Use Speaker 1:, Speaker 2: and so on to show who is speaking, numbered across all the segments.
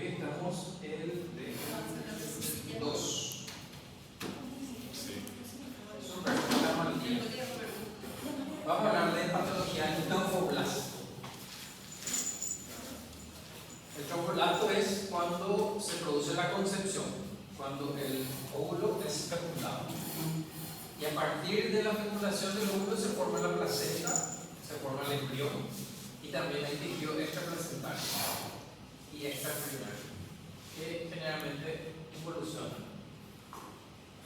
Speaker 1: estamos el de 2. Vamos a hablar de patología del tromboblasto. El tromboblasto es cuando se produce la concepción, cuando el óvulo es fecundado. Y a partir de la fecundación del óvulo se forma la placenta, se forma el embrión y también el tejido extraplacental y extracelular, que generalmente evoluciona.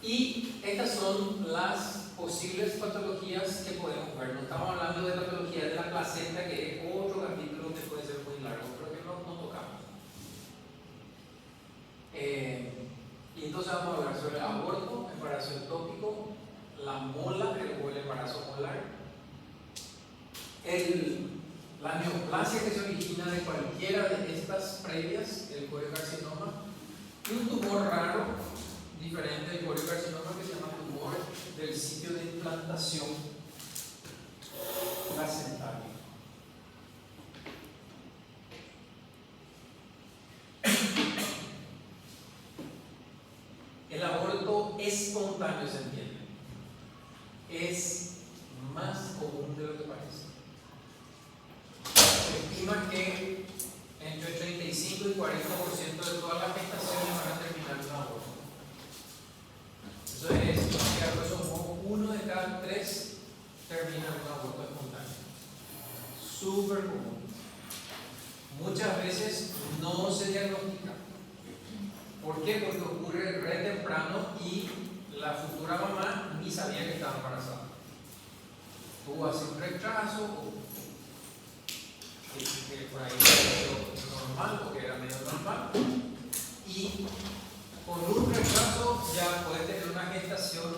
Speaker 1: Y estas son las posibles patologías que podemos ver. No estamos hablando de patología de la placenta, que es otro capítulo que puede ser muy largo, pero que no tocamos. Y entonces vamos a hablar sobre el aborto, embarazo ectópico, la mola, el embarazo molar, la neoplasia que se origina de cualquiera de estas previas, el coriocarcinoma, y un tumor raro, diferente del coriocarcinoma, que se llama tumor del sitio de implantación placentaria. El aborto espontáneo, se entiende, es más común de lo que parece. Se estima que entre 35 y 40% de todas las gestaciones van a terminar en un aborto. Eso es que a grosso modo 1 de cada 3 termina en un aborto espontáneo. Súper común. Muchas veces no se diagnostica. ¿Por qué? Porque ocurre re temprano y la futura mamá ni sabía que estaba embarazada. Tuvo así un retraso, que por ahí era normal, porque era medio normal, y con un retraso ya puede tener una gestación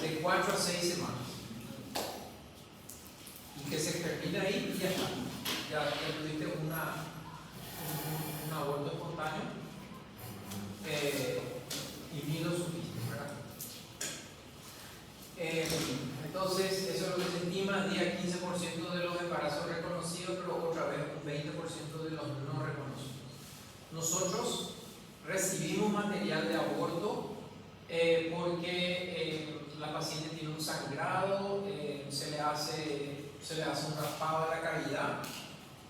Speaker 1: de 4 a 6 semanas. Y que se termina ahí y ya está. Ya tuviste un aborto espontáneo. Y ni lo supiste, ¿verdad? Entonces, eso es lo que se estima, día 15% de los embarazos reconocidos, pero otra vez un 20% de los no reconocidos. Nosotros recibimos material de aborto porque la paciente tiene un sangrado, se le hace un raspado de la cavidad.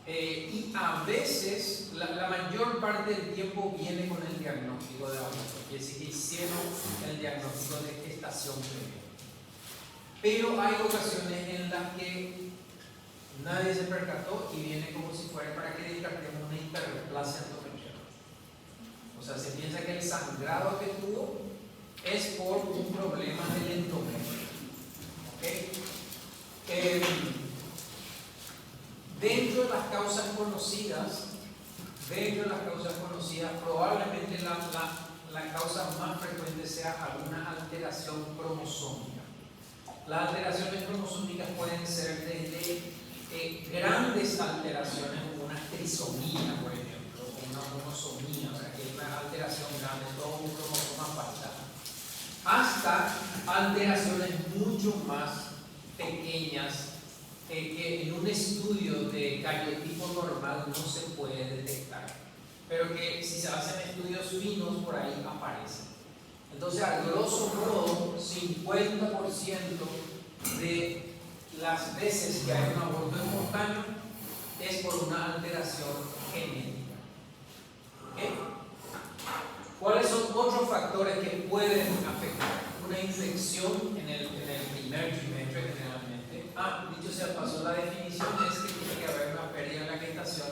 Speaker 1: Y a veces, la mayor parte del tiempo viene con el diagnóstico de aborto, quiere decir que hicieron el diagnóstico de gestación previa. Pero hay ocasiones en las que nadie se percató y viene como si fuera para que descartemos una hiperplasia endometrial. O sea, se piensa que el sangrado que tuvo es por un problema del endometrio. ¿Okay? Dentro de las causas conocidas, probablemente la causa más frecuente sea alguna alteración cromosómica. Las alteraciones cromosómicas pueden ser desde grandes alteraciones, como una trisomía, por ejemplo, o una monosomía, que es una alteración grande, todo un cromosoma falta, hasta alteraciones mucho más pequeñas, que en un estudio de cariotipo normal no se puede detectar, pero que si se hacen estudios finos por ahí aparecen. Entonces, a grosso modo, 50% de las veces que hay un aborto espontáneo es por una alteración genética. ¿Okay? ¿Cuáles son otros factores que pueden afectar? Una infección en el primer trimestre generalmente. Dicho sea paso, la definición es que tiene que haber una pérdida en la gestación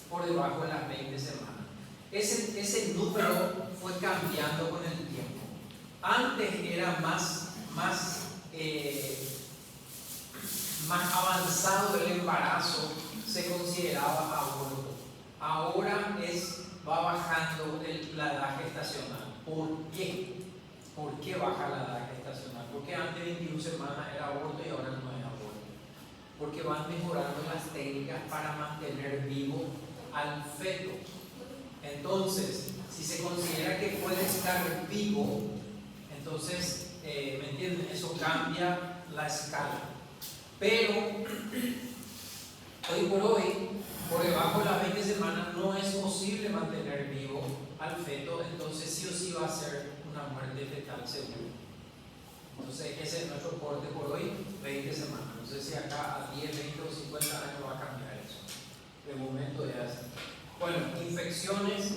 Speaker 1: por debajo de las 20 semanas. Ese número fue cambiando con el tiempo. Antes era más avanzado el embarazo, se consideraba aborto. Ahora va bajando la edad gestacional. ¿Por qué? ¿Por qué baja la edad gestacional? Porque antes de 21 semanas era aborto y ahora no es aborto. Porque van mejorando las técnicas para mantener vivo al feto. Entonces, si se considera que puede estar vivo, entonces, ¿me entienden? Eso cambia la escala. Pero, hoy por hoy, por debajo de las 20 semanas no es posible imposible mantener vivo al feto, entonces sí o sí va a ser una muerte fetal segura. Entonces ese es nuestro corte por hoy, 20 semanas. No sé si acá a 10, 20 o 50 años va a cambiar eso. De momento ya es. Bueno, infecciones,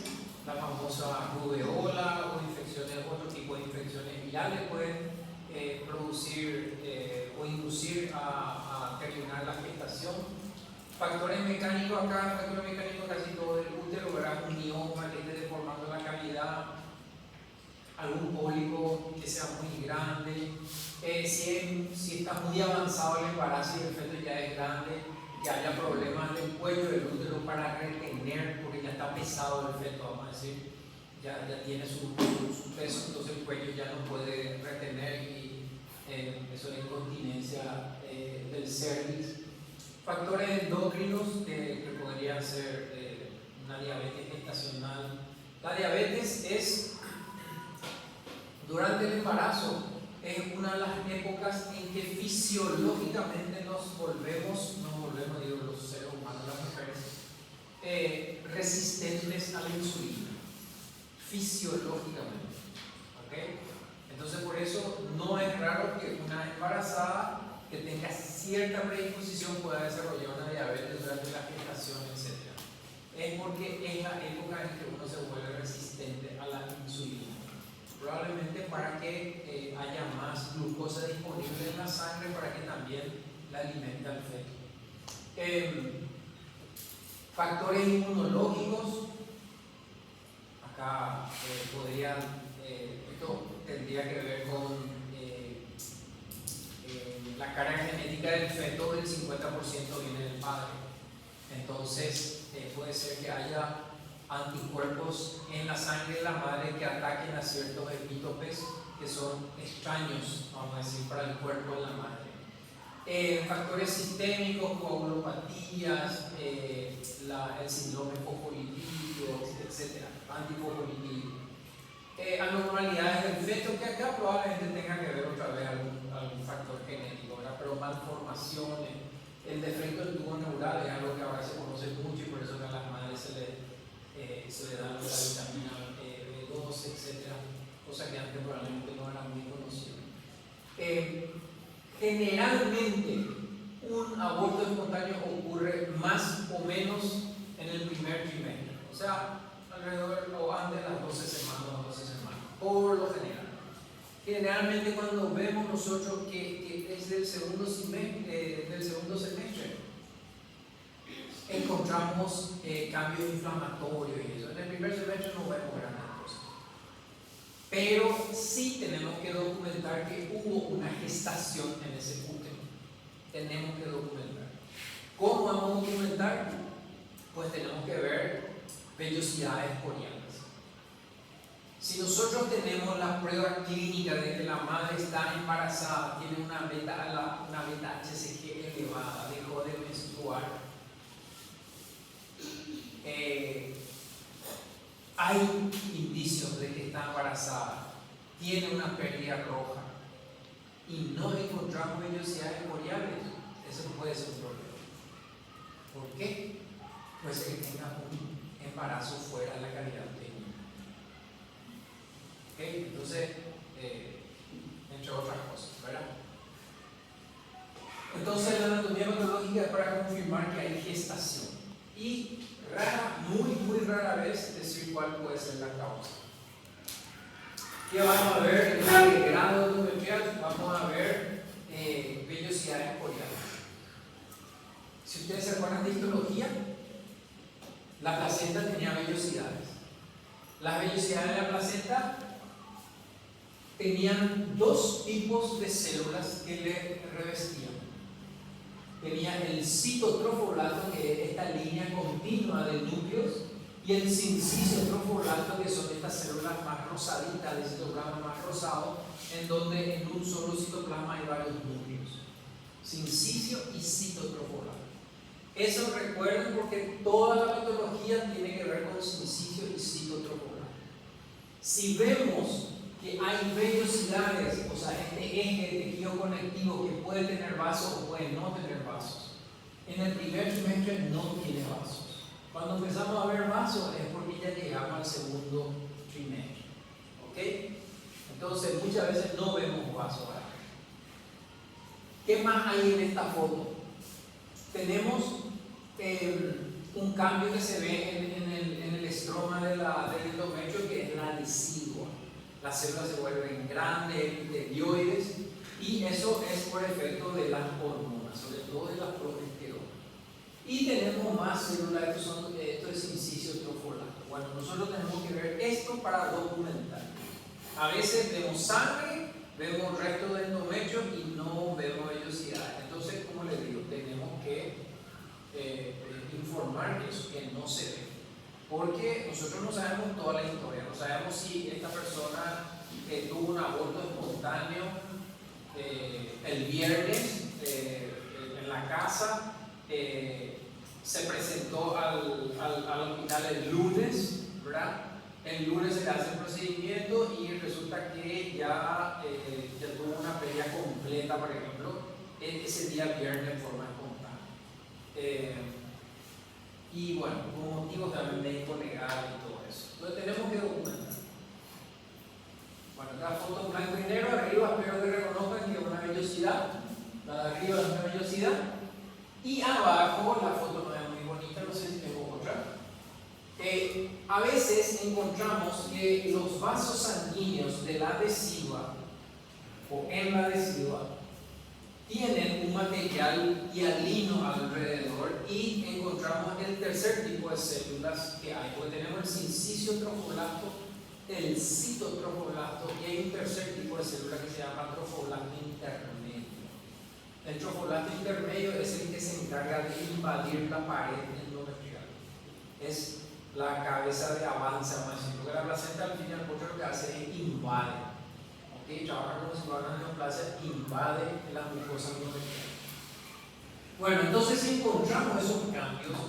Speaker 1: la famosa rubeola o infecciones, otro tipo de infecciones virales pueden producir o inducir a terminar la gestación. Factores mecánicos acá, factores mecánicos casi todo el útero, ¿verdad? Un mioma que esté deformando la cavidad, algún pólipo que sea muy grande, si está muy avanzado el embarazo y el feto ya es grande, que haya problemas del cuello del útero para retener, porque ya está pesado el feto, vamos a decir, ya tiene su peso, entonces el cuello ya no puede retener y eso es incontinencia del cervix. Factores endocrinos que podrían ser una diabetes gestacional. La diabetes es durante el embarazo, es una de las épocas en que fisiológicamente nos volvemos, digo, los seres humanos, las mujeres, resistentes a la insulina, fisiológicamente. ¿Okay? Entonces, por eso no es raro que una embarazada que tenga cierta predisposición pueda desarrollar una diabetes durante la gestación, etc. Es porque es la época en que uno se vuelve resistente a la insulina. Probablemente para que haya más glucosa disponible en la sangre para que también la alimente al feto. Factores inmunológicos, acá esto tendría que ver con la carga genética del feto, del 50% viene del padre. Entonces puede ser que haya anticuerpos en la sangre de la madre que ataquen a ciertos epítopes que son extraños, vamos a decir, para el cuerpo de la madre. Factores sistémicos, coagulopatías, el síndrome fosfolipídico, etc. Antifosfolipídico. Anormalidades del feto, que acá probablemente tenga que ver otra vez algún factor genético, ¿verdad? Pero malformaciones, el defecto del tubo neural es algo que ahora se conoce mucho y por eso que a las madres se le da la vitamina B2, etc. Cosa que antes probablemente no era muy conocida. Generalmente un aborto espontáneo ocurre más o menos en el primer trimestre, o sea, alrededor o antes de las 12 semanas, por lo general. Generalmente cuando vemos nosotros que es del segundo semestre, encontramos cambios inflamatorios y eso. En el primer semestre no vemos grandes cosas. Pero sí tenemos que documentar que hubo una gestación en ese útero. Tenemos que documentar. ¿Cómo vamos a documentar? Pues tenemos que ver vellosidades corianas. Si nosotros tenemos la prueba clínica de que la madre está embarazada, tiene una beta HCG elevada, dejó de menstruar, hay indicios de que está embarazada, tiene una pérdida roja y no encontramos vellosidades coriales, eso puede ser un problema. ¿Por qué? Puede ser que tenga un embarazo fuera de la cavidad uterina. ¿Okay? Entonces, entre otras cosas, ¿verdad? Entonces, la anatomía patológica es para confirmar que hay gestación y muy rara vez decir cuál puede ser la causa. ¿Qué vamos a ver en el grado endometrial? Vamos a ver vellosidades corianas. Si ustedes se acuerdan de histología, la placenta tenía vellosidades. Las vellosidades de la placenta tenían dos tipos de células que le revestían. Tenía el citotrofoblasto, que es esta línea continua de núcleos, y el sincicio trofoblasto, que son estas células más rosaditas, de citoplasma más rosado, en donde en un solo citoplasma hay varios núcleos. Sincicio y citotrofoblasto. Eso recuerden porque toda la patología tiene que ver con sincicio y citotrofoblasto. Si vemos que hay vellosidades, o sea, este eje de tejido conectivo que puede tener vasos o puede no tener vasos, en el primer trimestre no tiene vasos. Cuando empezamos a ver vasos es porque muchas veces no vemos vaso. ¿Qué más hay en esta foto? Tenemos un cambio que se ve en el estroma del endometrio, que es la decidua. Las células se vuelven grandes, epitelioides, y eso es por efecto de las hormonas, sobre todo de la progesterona. Y tenemos más células, esto es inciso trofolato. Bueno, nosotros tenemos que ver esto para documentar. A veces vemos sangre, vemos resto de endometrio y no vemos vellosidad. Entonces, como les digo, tenemos que informar eso, que no se ve. Porque nosotros no sabemos toda la historia, no sabemos si esta persona tuvo un aborto espontáneo el viernes en la casa, se presentó al hospital el lunes, ¿verdad? El lunes se le hace el procedimiento y resulta que ya tuvo una pelea completa, por ejemplo, ese día viernes de forma espontánea. Y bueno, con motivos también médico legal y todo eso. Entonces tenemos que documentar. Bueno, esta foto en blanco y negro, arriba espero que reconozcan que es una vellosidad. La de arriba es una vellosidad. Y abajo, la foto no es muy bonita, no sé si tengo otra. A veces encontramos que los vasos sanguíneos de la decidua o en la decidua tienen un material hialino alrededor, y encontramos el tercer tipo de células que hay, porque tenemos el sincicio trofoblasto, el citotrofoblasto, y hay un tercer tipo de célula que se llama trofoblasto intermedio. El trofoblasto intermedio es el que se encarga de invadir la pared endometrial. Es la cabeza de avance, vamos a decir, porque la placenta al fin y al cabo lo que hace es invade. Trabaja como si fuera una neoplasia, invade la mucosa endometrial. Bueno, entonces si encontramos esos cambios,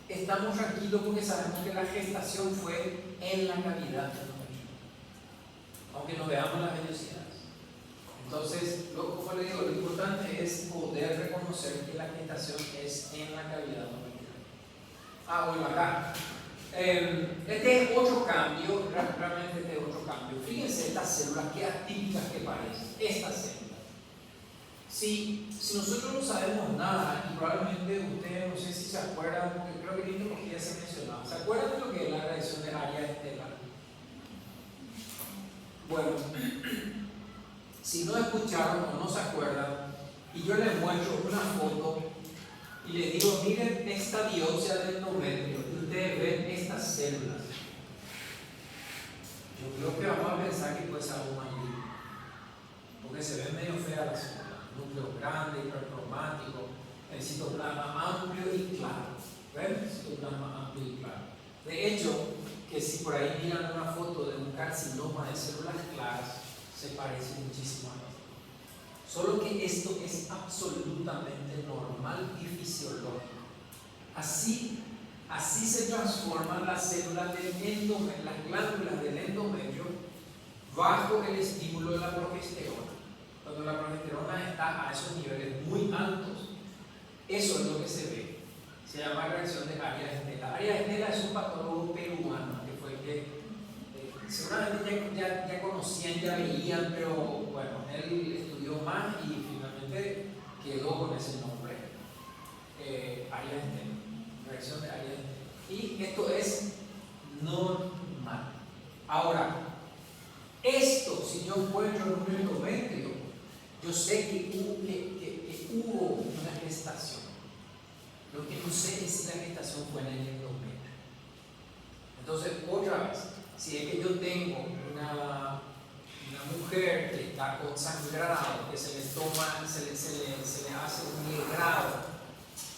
Speaker 1: estamos tranquilos porque sabemos que la gestación fue en la cavidad endometrial, aunque no veamos las vellosidades. Entonces, como les digo, lo importante es poder reconocer que la gestación es en la cavidad endometrial. Bueno, acá. Este es otro cambio, realmente este es otro cambio. Fíjense estas células, qué atípicas que parecen, estas células. Si nosotros no sabemos nada, y probablemente ustedes, no sé si se acuerdan, porque creo que en histología se mencionaba, ¿se acuerdan de lo que es la reacción de área estelar? Bueno, si no escucharon o no se acuerdan, y yo les muestro una foto y les digo, miren esta biopsia del endometrio, y ustedes ven estas células, yo creo que vamos a pensar que puede ser algo maligno, porque se ven medio feas las células, núcleo grande, hipercromático, el citoplasma amplio y claro. ¿Ven? El citoplasma amplio y claro. De hecho, que si por ahí miran una foto de un carcinoma de células claras, se parece muchísimo a esto. Solo que esto es absolutamente normal y fisiológico. Así se transforman las células del endometrio, las glándulas del endometrio, bajo el estímulo de la progesterona. Cuando la progesterona está a esos niveles muy altos, eso es lo que se ve. Se llama reacción de Arias Estela. Arias Estela es un patólogo peruano que fue el que seguramente ya conocían, ya veían, pero bueno, él estudió más y finalmente quedó con ese nombre. Arias Estela, reacción de Arias Estela. Y esto es normal. Ahora, esto, si yo encuentro en un endometrio, yo sé que hubo una gestación. Lo que no sé es si la gestación fue en el endometrio. Entonces, otra vez, si es que yo tengo una mujer que está consangrada, que se le toma, se le hace un legrado,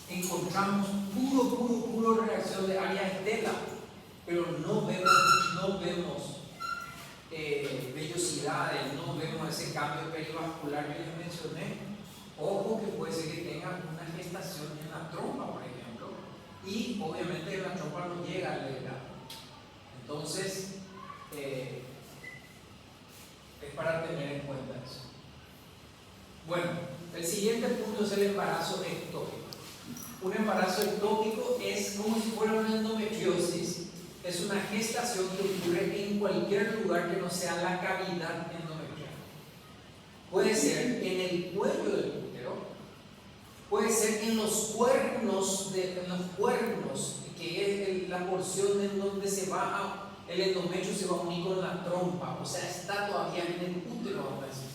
Speaker 1: encontramos puro reacción de Arias Estela, pero no vemos vellosidades, no vemos ese cambio perivascular que les mencioné. Ojo que puede ser que tenga una gestación en la trompa, por ejemplo, y obviamente la trompa no llega al legrado. Entonces, es para tener en cuenta eso. Bueno, el siguiente punto es el embarazo ectópico. Un embarazo ectópico es como si fuera una endometriosis. Es una gestación que ocurre en cualquier lugar que no sea la cavidad endometrial. puede ser en el cuello del útero, puede ser en los cuernos, que es la porción en donde se va el endometrio se va a unir con la trompa, o sea, está todavía en el útero, vamos a decir,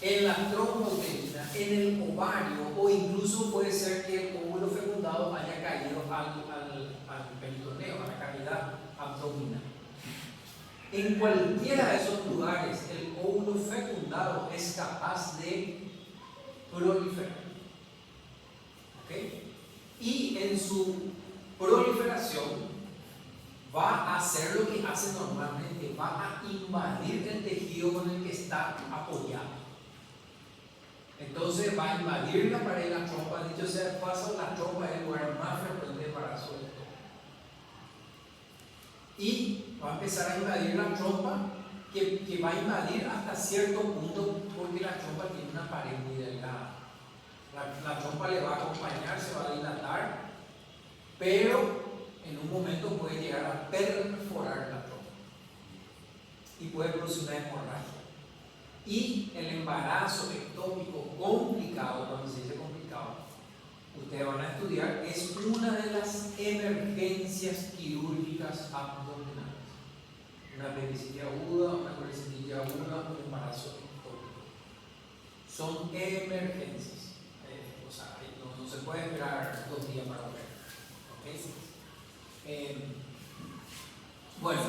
Speaker 1: en la trompa uterina, en el ovario, o incluso puede ser que el óvulo fecundado haya caído al peritoneo, a la cavidad abdominal. En cualquiera de esos lugares, el óvulo fecundado es capaz de proliferar. ¿Okay? Y en su proliferación va a hacer lo que hace normalmente, va a invadir el tejido con el que está apoyado. Entonces va a invadir la pared de la trompa. Dicho sea de paso, la trompa es el lugar más frecuente de embarazo de todo. Y va a empezar a invadir la trompa, que va a invadir hasta cierto punto, porque la trompa tiene una pared muy delgada. La trompa le va a acompañar, se va a dilatar, pero en un momento puede llegar a perforar la trompa y puede producir una hemorragia. Y el embarazo ectópico complicado, cuando se dice complicado, ustedes van a estudiar, es una de las emergencias quirúrgicas abdominales. Una apendicitis aguda, una colecitis aguda, un embarazo ectópico. Son emergencias. O sea, no se puede esperar 2 días para volver. ¿Okay? Bueno,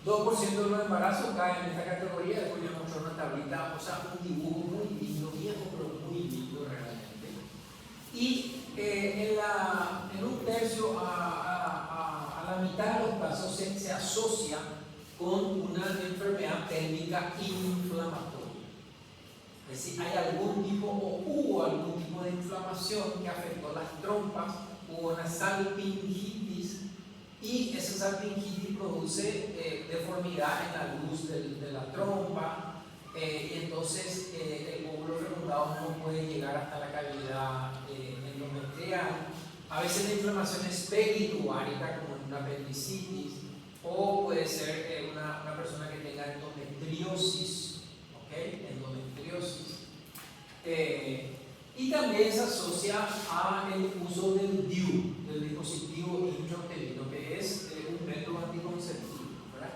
Speaker 1: 2% de los embarazos caen en esta categoría. Después ya mostré una tablita, o sea, un dibujo muy lindo, viejo, pero muy lindo realmente. Y en un tercio a la mitad de los casos se asocia con una enfermedad pélvica inflamatoria. Es decir, hay algún tipo o hubo algún tipo de inflamación que afectó las trompas, hubo una salpingitis, y esa salpingitis produce deformidad en la luz de la trompa, y entonces el óvulo fecundado no puede llegar hasta la cavidad endometrial. A veces la inflamación es perituárica, como una apendicitis, o puede ser una persona que tenga endometriosis, ¿okay? Endometriosis. Y también se asocia al uso del DIU, del dispositivo intrauterino, que es un método anticonceptivo, ¿verdad?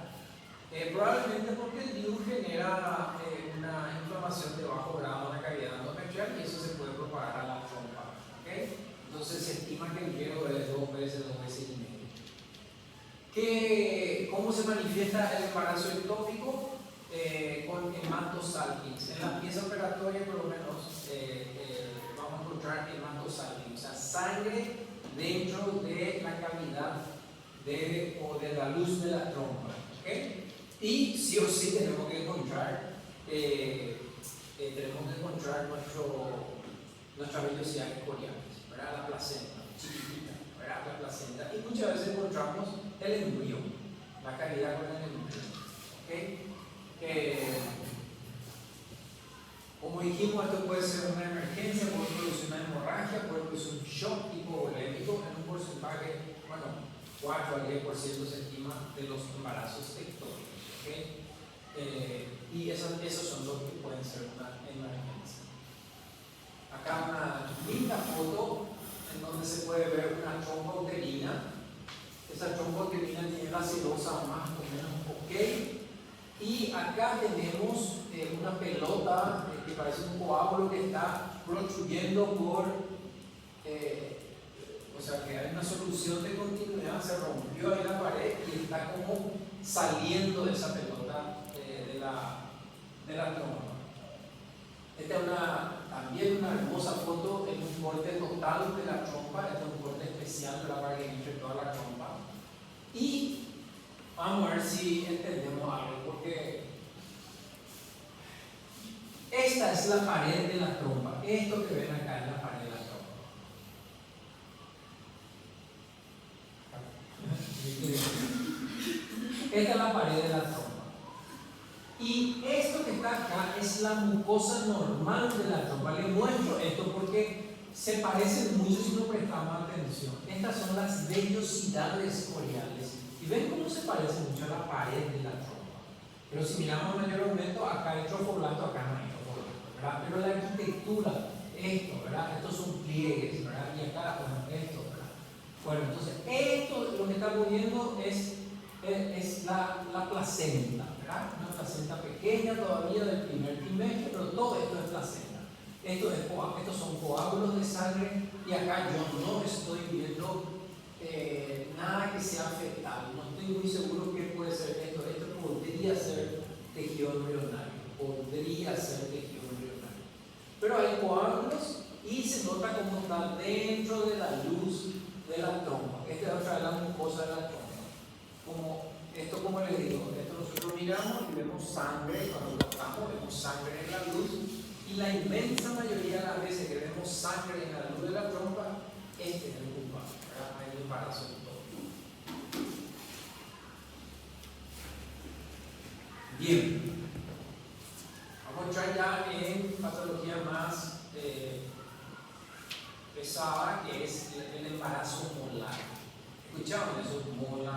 Speaker 1: Probablemente porque el DIU genera una inflamación de bajo grado en la cavidad endometrial y eso se puede propagar a la trompa, ¿okay? Entonces se estima que el riesgo es 2 veces y medio. ¿Cómo se manifiesta el embarazo ectópico? Con hematosalpinx. En la pieza operatoria, por lo menos, vamos a encontrar hematosalpinx, o sea, sangre dentro de la cavidad o de la luz de la trompa. ¿Okay? Y sí o sí tenemos que encontrar nuestras vellosidades coriáneas, ¿verdad? La placenta, chiquitita, ¿verdad? La placenta. Y muchas veces encontramos el embrión, la cavidad con el embrión. ¿Okay? Como dijimos, esto puede ser una emergencia, puede producir una hemorragia, puede producir un shock hipovolémico en un porcentaje, 4 al 10% se estima de los embarazos ectópicos. ¿Okay? Y esos son los que pueden ser una emergencia. Acá una linda foto en donde se puede ver una trompa uterina. Esa trompa uterina tiene la serosa más o menos ok. Y acá tenemos una pelota que parece un coágulo que está protruyendo o sea que hay una solución de continuidad, se rompió ahí la pared y está como saliendo de esa pelota de la trompa. Esta es también una hermosa foto en un corte total de la trompa, este es un corte especial de la pared entre toda la trompa. Y vamos a ver si entendemos algo, porque esta es la pared de la trompa. Esto que ven acá es la pared de la trompa. Esta es la pared de la trompa. Y esto que está acá es la mucosa normal de la trompa. Les muestro esto porque se parecen mucho si no prestamos atención. Estas son las vellosidades coriales. Y ven cómo se parece mucho a la pared de la trompa. Pero si miramos mayor aumento, acá hay trofoblasto, acá no hay trofoblasto, ¿verdad? Pero la arquitectura, esto, ¿verdad? Estos son pliegues, ¿verdad? Y acá, bueno, esto, ¿verdad? Bueno, entonces, esto lo que estamos viendo es la placenta, ¿verdad? Una placenta pequeña todavía del primer trimestre, pero todo esto es placenta. Estos son coágulos de sangre y acá yo no estoy viendo nada que sea fetal. No estoy muy seguro qué puede ser esto. Esto podría ser tejido embrionario. Podría ser tejido embrionario. Pero hay coágulos y se nota cómo está dentro de la luz de la trompa. Esta es otra de las mucosas de la trompa. Como les digo, esto nosotros miramos y vemos sangre. Cuando lo tocamos vemos sangre en la luz. Y la inmensa mayoría de las veces que vemos sangre en la luz de la trompa, este es el culpable, ¿verdad? Hay un embarazo en todo. Bien, vamos a entrar ya en patología más pesada, que es el embarazo molar. ¿Escucharon eso? Mola,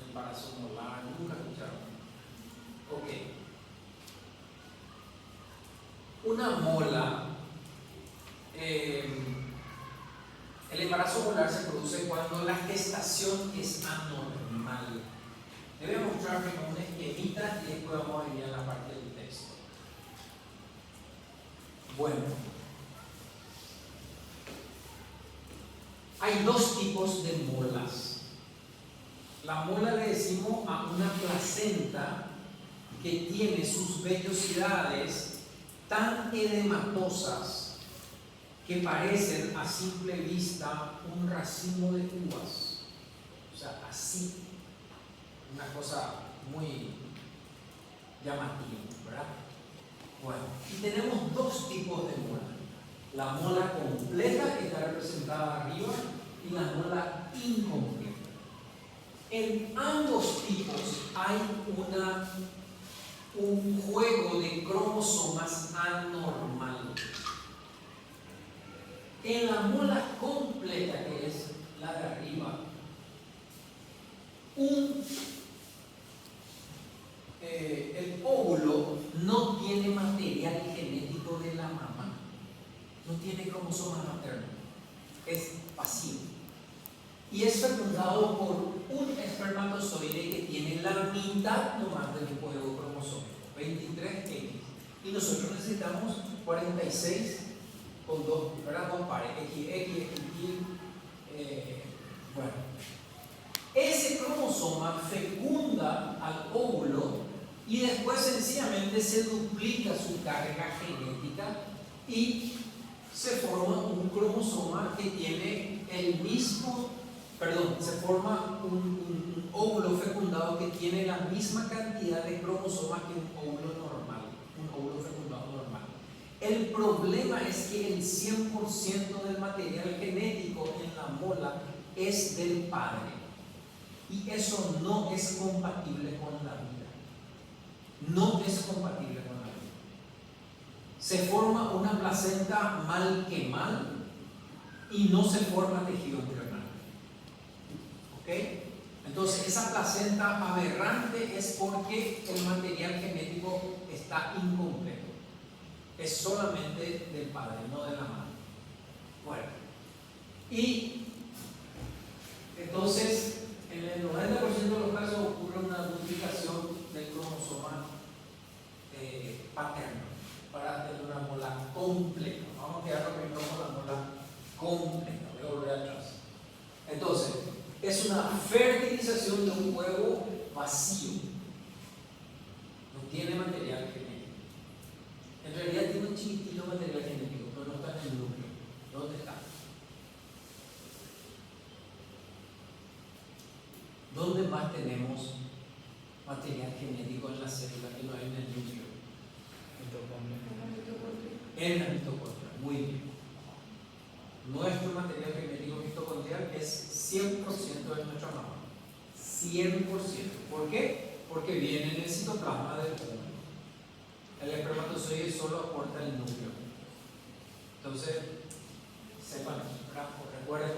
Speaker 1: embarazo molar, nunca escucharon. Ok. Una mola, el embarazo molar se produce cuando la gestación es anormal. Les voy a mostrar con una esquemita y después vamos a ir a la parte del texto. Bueno, hay dos tipos de molas. La mola le decimos a una placenta que tiene sus vellosidades tan edematosas que parecen a simple vista un racimo de uvas. O sea, así, una cosa muy llamativa, ¿verdad? Bueno, y tenemos dos tipos de mola. La mola completa, que está representada arriba, y la mola incompleta. En ambos tipos hay un juego de cromosomas anormal. En la mola completa, que es la de arriba, el óvulo no tiene material genético de la mamá, no tiene cromosoma materno, es pasivo. Y es fecundado por un espermatozoide que tiene la mitad nomás del juego cromosómico, 23X. Y nosotros necesitamos 46 con dos pares, XX, bueno. Ese cromosoma fecunda al óvulo y después sencillamente se duplica su carga genética y se forma un cromosoma que tiene se forma un óvulo fecundado que tiene la misma cantidad de cromosomas que un óvulo normal, un óvulo fecundado normal. El problema es que el 100% del material genético en la mola es del padre y eso no es compatible con la vida. No es compatible con la vida. Se forma una placenta mal que mal y no se forma tejido embrionario. ¿Ok? Entonces, esa placenta aberrante es porque el material genético está incompleto. Es solamente del padre, no de la madre. Bueno, y entonces, en el 90% de los casos ocurre una duplicación del cromosoma paterno para tener una mola completa. Vamos a quedarnos primero con la mola completa. Voy a volver atrás. Entonces, es una fertilización de un huevo vacío. No tiene material genético. En realidad tiene un chiquitito material genético, pero no está en el núcleo. ¿Dónde está? ¿Dónde más tenemos material genético en la célula que no hay en el núcleo? En la mitocondria. Muy bien. Nuestro material genético mitocondrial es 100% de nuestra mamá. 100%. ¿Por qué? Porque viene en el citoplasma del óvulo. El espermatozoide solo aporta el núcleo. Entonces, sepan, recuerden.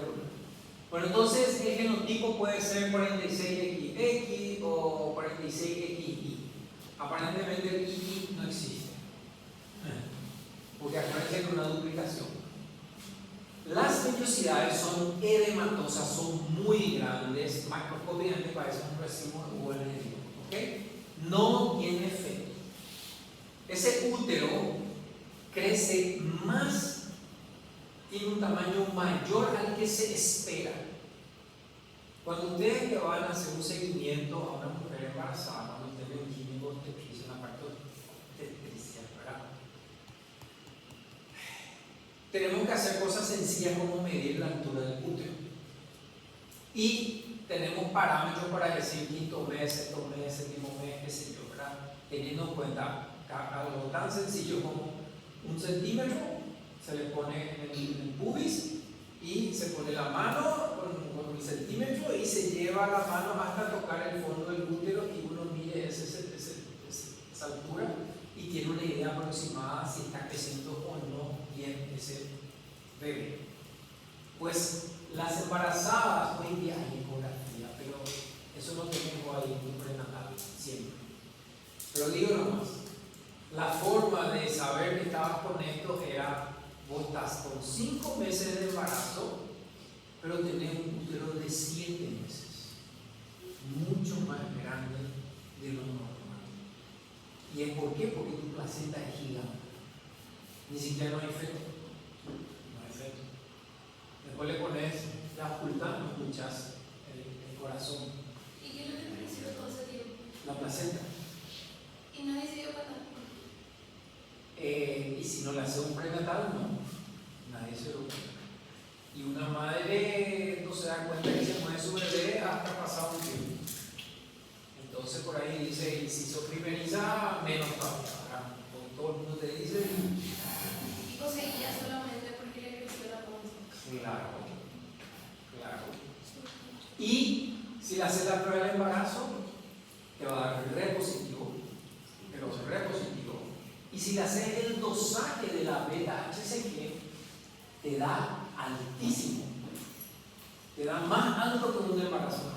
Speaker 1: Bueno, entonces el genotipo puede ser 46XX o 46XY. Aparentemente el I no existe, porque acuérdense que es una duplicación. Las vellosidades son edematosas, son muy grandes, macroscópicamente parecen un racimo de uva en el río, ¿ok? No tiene efecto. Ese útero crece más, tiene un tamaño mayor al que se espera. Cuando ustedes que van a hacer un seguimiento a una mujer embarazada, cuando ustedes ven un químico obstetricia, una parte obstetricia, ¿verdad? Tenemos que hacer cosas sencillas como medir la altura del útero. Y tenemos parámetros para decir quinto mes, sexto mes, séptimo mes, qué sé yo, ¿verdad? Teniendo en cuenta algo tan sencillo como 1 centímetro, se le pone en el pubis y se pone la mano con el centímetro y se lleva la mano hasta tocar el fondo del útero y uno mide esa altura y tiene una idea aproximada si está creciendo o no bien ese bebé. Pues las embarazadas, hoy en día hay ecografía, pero eso lo tenemos ahí en prenatal siempre. Pero digo nomás, la forma de saber que estabas con esto era: vos estás con 5 meses de embarazo, pero tenés un útero de 7 meses, mucho más grande de lo normal. ¿Y es por qué? Porque tu placenta es gigante. Ni siquiera no hay feto. No hay feto. Después le pones la oculta, no escuchas el corazón.
Speaker 2: ¿Y qué es lo que creció todo ese tiempo?
Speaker 1: La placenta.
Speaker 2: ¿Y nadie se dio cuenta?
Speaker 1: Y si no le hace un prenatal, no. Nadie se lo cuenta. Y una madre no se da cuenta que se mueve su bebé hasta pasado un tiempo. Entonces por ahí dice, y si sos primeriza, menos todavía. Todo el mundo te dice.
Speaker 2: Y conseguía solamente porque le creció la panza.
Speaker 1: Claro, claro. Y si le haces la prueba del embarazo, te va a dar re positivo, pero re positivo. Y si le haces el dosaje de la beta-HCG, te da altísimo, te da más alto que un embarazo.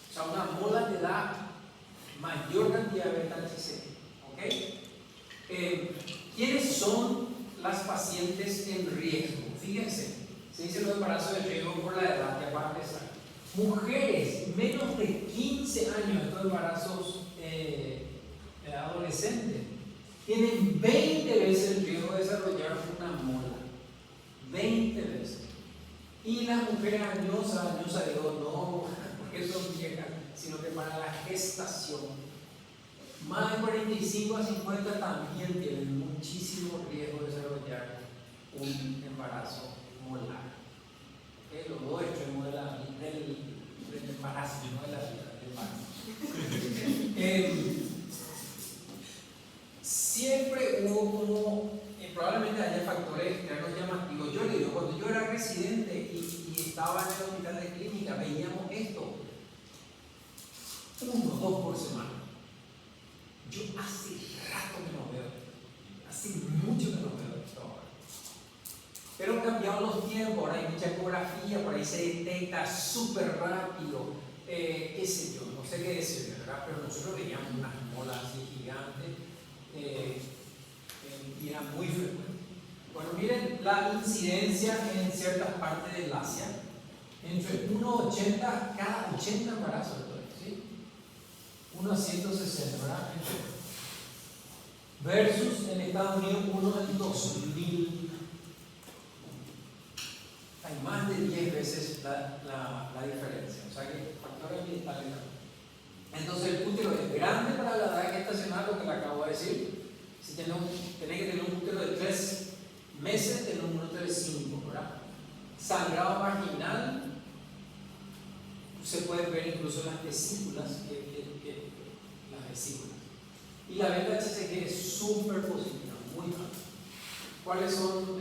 Speaker 1: O sea, una mola te da mayor cantidad de beta-HCG. ¿Ok? ¿Quiénes son las pacientes en riesgo? Fíjense, se dice los embarazos de riesgo por la edad, ya para empezar. Mujeres menos de 15 años, estos embarazos adolescentes, tienen 20 veces el riesgo de desarrollar una mola. 20 veces. Y las mujeres añosas digo, no porque son viejas, sino que para la gestación, más de 45 a 50 también tienen muchísimo riesgo de desarrollar un embarazo molar. Los dos extremos del embarazo, no de la vida, del embarazo. Siempre hubo como, probablemente haya factores externos llamativos. Yo le digo, cuando yo era residente y estaba en el hospital de clínica, veíamos esto 1 o 2 por semana. Yo hace rato que no veo, hace mucho que no veo esto ahora. Pero han cambiado los tiempos, ahora hay mucha ecografía, por ahí se detecta súper rápido, qué sé yo, no sé qué decir, ¿verdad? Pero nosotros veíamos unas molas así gigantes. Y era muy frecuente. Bueno, miren la incidencia en ciertas partes del Asia, entre 1,80 cada 80 embarazos, ¿sí? 1 a 160, ¿verdad? Versus en Estados Unidos 1 en 2000. Hay más de 10 veces la diferencia, o sea que factores ambientales. Entonces el útero es grande para la edad gestacional, lo que le acabo de decir. Si tenés que tener un útero de 3 meses, tener un útero de 5, ¿verdad? Sangrado marginal, se puede ver incluso en las vesículas, las vesículas. Y la beta-HCG es súper positiva, muy alta. ¿Cuáles son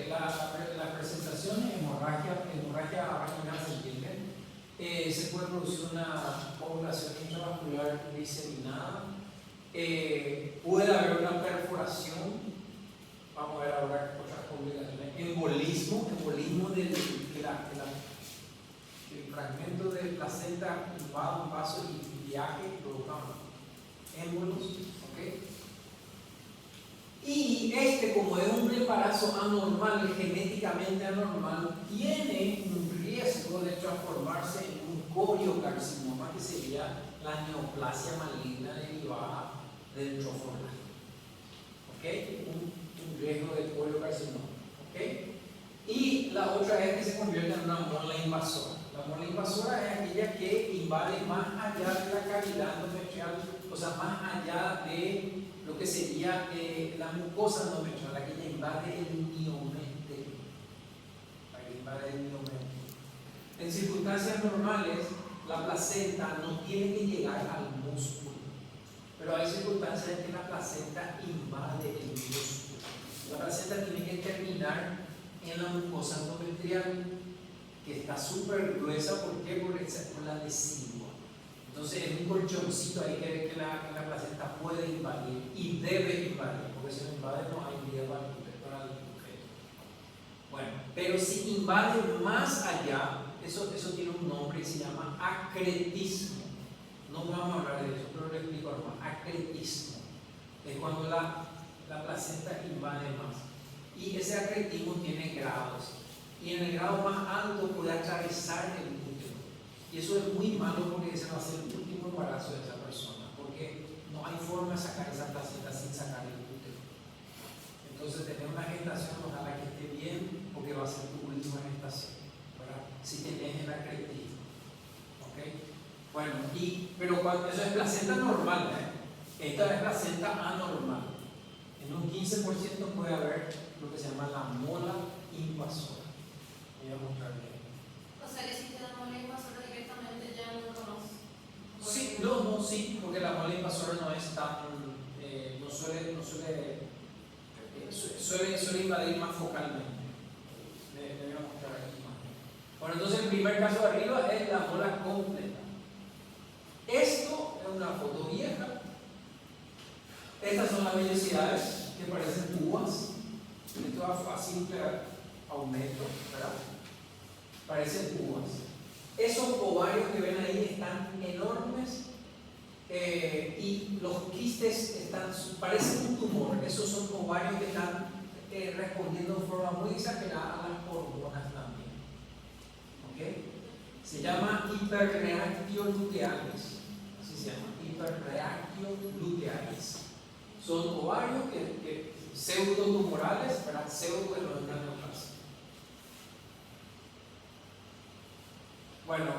Speaker 1: las presentaciones? Hemorragia vaginal, ¿se entiende? Se puede producir una ovulación intravascular diseminada. Puede haber una perforación. Vamos a ver ahora otras complicaciones. Embolismo del fragmento de placenta invade un vaso y viaje y provoca émbolos, ¿ok? Y como es un embarazo anormal, genéticamente anormal, tiene un riesgo de transformarse en un coriocarcinoma, que sería la neoplasia maligna derivada del trofoblasta. ¿Ok? Un riesgo de coriocarcinoma. ¿Ok? Y la otra es que se convierte en una mola invasora. La mola invasora es aquella que invade más allá de la cavidad endometrial, o sea, más allá de lo que sería la mucosa endometrial, la que invade el miometrio. La que invade el miometrio. En circunstancias normales, la placenta no tiene que llegar al músculo, pero hay circunstancias en que la placenta invade el músculo. La placenta tiene que terminar en la mucosa endometrial, que está súper gruesa. ¿Por qué? Por la decidua. Entonces es un colchoncito ahí que la placenta puede invadir y debe invadir, porque si no invade no hay vida para el sujeto. Bueno, pero si invade más allá, eso tiene un nombre y se llama acretismo. No vamos a hablar de eso, pero lo explico ahora. Acretismo es cuando la placenta invade más. Y ese acretismo tiene grados. Y en el grado más alto puede atravesar el útero. Y eso es muy malo porque ese va a ser el último embarazo de esa persona. Porque no hay forma de sacar esa placenta sin sacar el útero. Entonces, tener una gestación, ojalá que esté bien, porque va a ser tu última gestación. ¿Verdad? Si tenés el acretismo. ¿Ok? Bueno, pero cuando eso es placenta normal, esta es placenta anormal. En un 15% puede haber lo que se llama la mola invasora. Voy a mostrar bien.
Speaker 2: O sea que si te da mola invasora directamente ya no conoces.
Speaker 1: Sí, sí, porque la mola invasora no es tan, suele invadir más focalmente. Le voy a mostrar aquí más. Bueno, entonces el primer caso de arriba es la mola completa. Esto es una foto vieja. Estas son las vellosidades que parecen uvas. Esto va a simple aumento, ¿verdad? Parecen uvas. Esos ovarios que ven ahí están enormes y los quistes parecen un tumor. Esos son ovarios que están respondiendo de forma muy exagerada a las hormonas también. ¿Ok? Se llama hiperreactio lutealis. Así se llama, hiperreactio lutealis. Son ovarios que pseudotumorales, ¿verdad? Pseudo que no es una neoplasia. Bueno,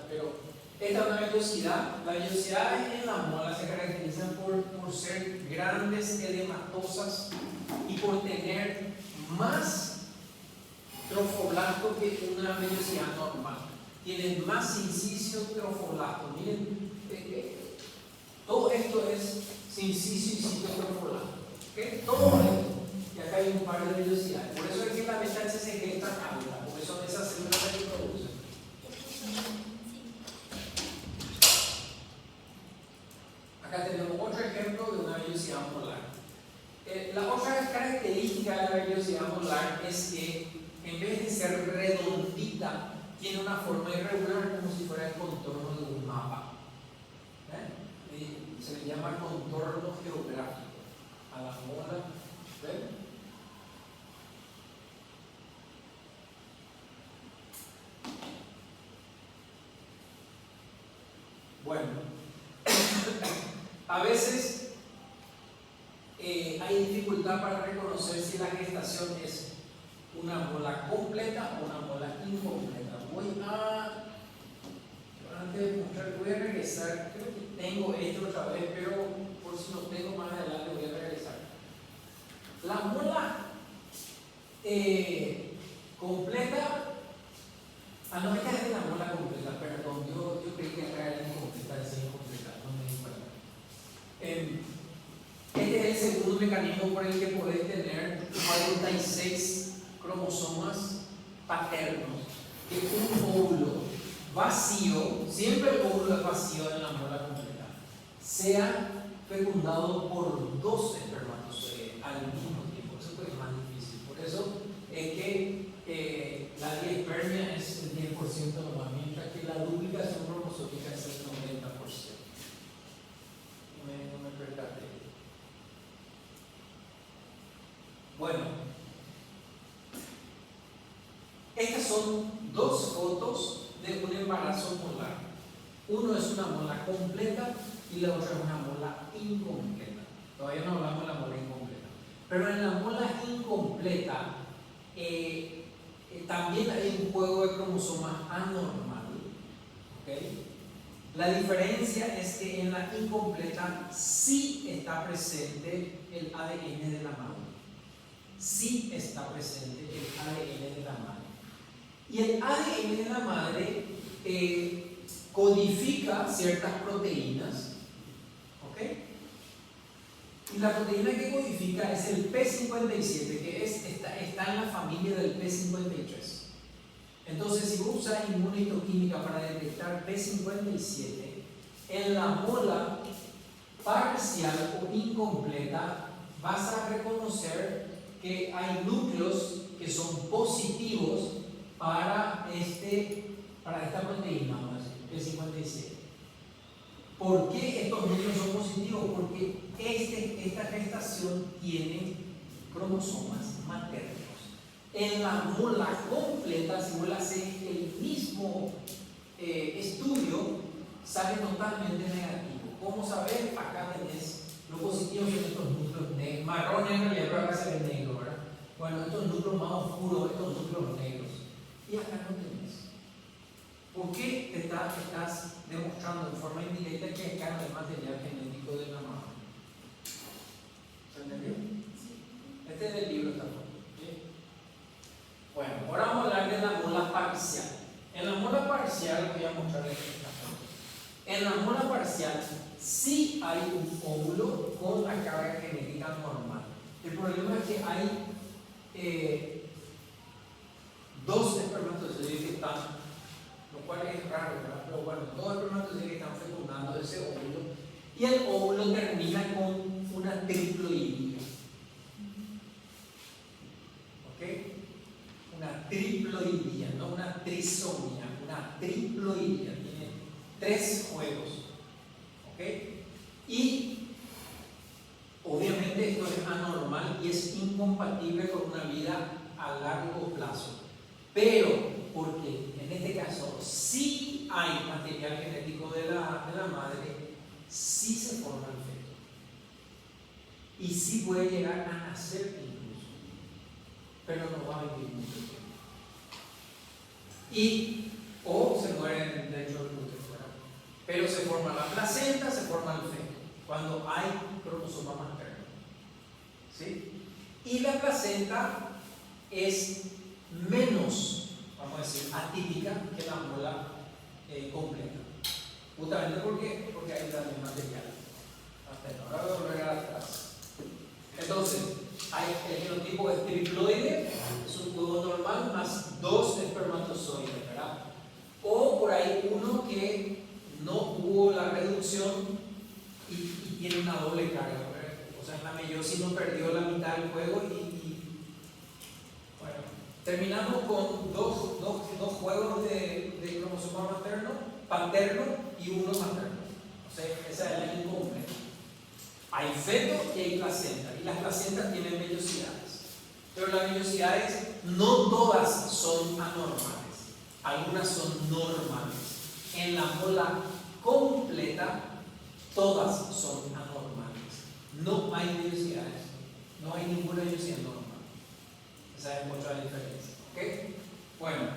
Speaker 1: pero esta es una vellosidad. Las vellosidades en la mola se caracterizan por ser grandes, edematosas y por tener más trofoblasto que una vellosidad normal. Tienen más inciso trofoblasto. Miren, todo esto es inciso y citotrofoblasto. ¿Okay? Todo esto. Y acá hay un par de vellosidades. Por eso es que la meta HCG es tan alta, porque son esas células que producen. Acá tenemos otro ejemplo de una vellosidad molar. La otra característica de la vellosidad molar es que en vez de ser redondita, tiene una forma irregular como si fuera el contorno de un mapa. Se le llama contorno geográfico a la mola. ¿Ven? Bueno, a veces hay dificultad para reconocer si la gestación es una mola completa o una mola incompleta. Antes de mostrar, voy a regresar. Creo que tengo esto otra vez, pero por si no tengo más adelante, voy a regresar. La mola completa. No, esta es la mola completa, perdón. Yo creí que era incompleta, es incompleta, no me di cuenta. Este es el segundo mecanismo por el que podés tener 46 cromosomas paternos, que un óvulo vacío, siempre el óvulo es vacío en la mola completa, sea fecundado por 2 espermatozoides al mismo tiempo. Eso es más difícil. Por eso es que la diespermia es el 10% nomás, mientras que la duplicación cromosómica cromosómica es el 90%. No me percaté. Bueno, estas son dos fotos de un embarazo molar. Uno es una mola completa y la otra es una mola incompleta. Todavía no hablamos de la mola incompleta. Pero en la mola incompleta también hay un juego de cromosomas anormal. ¿Okay? La diferencia es que en la incompleta sí está presente el ADN de la madre. Sí está presente el ADN de la madre. Y el ADN de la madre codifica ciertas proteínas. ¿Ok? Y la proteína que codifica es el P57, que está en la familia del P53. Entonces, si vos usas inmunohistoquímica para detectar P57, en la mola parcial o incompleta vas a reconocer que hay núcleos que son positivos para esta proteína, vamos a decir, P57. ¿Por qué estos núcleos son positivos? Porque esta gestación tiene cromosomas maternos. En la mola completa, si vos haces el mismo estudio, sale totalmente negativo. ¿Cómo saber? Acá tenés lo positivo son estos núcleos marrones, en realidad, pero acá se ve negro, ¿verdad? Bueno, estos núcleos más oscuros, estos núcleos negros. Y acá no tenés. ¿Por qué te estás demostrando de forma indirecta que acá no hay material genético de la madre? ¿Se entendió? Este es el libro, esta foto. Bueno, ahora vamos a hablar de la mola parcial. En la mola parcial, voy a mostrarles esta foto. En la mola parcial sí hay un óvulo con la carga genética normal. El problema es que hay dos espermatozoides que están, lo cual es raro, ¿verdad? Pero bueno, dos espermatozoides que están fecundando ese óvulo y el óvulo termina con una triploidía. ¿Ok? Una triploidía, no una trisomía, una triploidía. Tiene 3 juegos. ¿Ok? Y obviamente esto es anormal y es incompatible con una vida a largo plazo. Pero, porque en este caso sí hay material genético de la madre, sí se forma el feto. Y sí puede llegar a nacer incluso. Pero no va a vivir mucho tiempo. O se mueren dentro del útero. Pero se forma la placenta, se forma el feto, cuando hay cromosoma materno. ¿Sí? Y la placenta es menos, vamos a decir, atípica que la mola completa. Justamente porque hay también material. Ahora voy a volver atrás. Entonces, el genotipo es triploide, es un huevo normal más 2 espermatozoides, ¿verdad? O por ahí uno que no hubo la reducción y tiene una doble carga, ¿verdad? O sea, en la meiosis no perdió la mitad del juego bueno, terminamos con dos juegos de cromosoma paterno y uno materno. O sea, esa es la incompleta. Hay feto y hay placenta, y las placentas tienen vellosidades, pero las vellosidades no todas son anormales, algunas son normales. En la mola completa todas son anormales, no hay vellosidades, no hay ninguna vellosidad normal. Esa es mucha diferencia. ¿Okay? Bueno,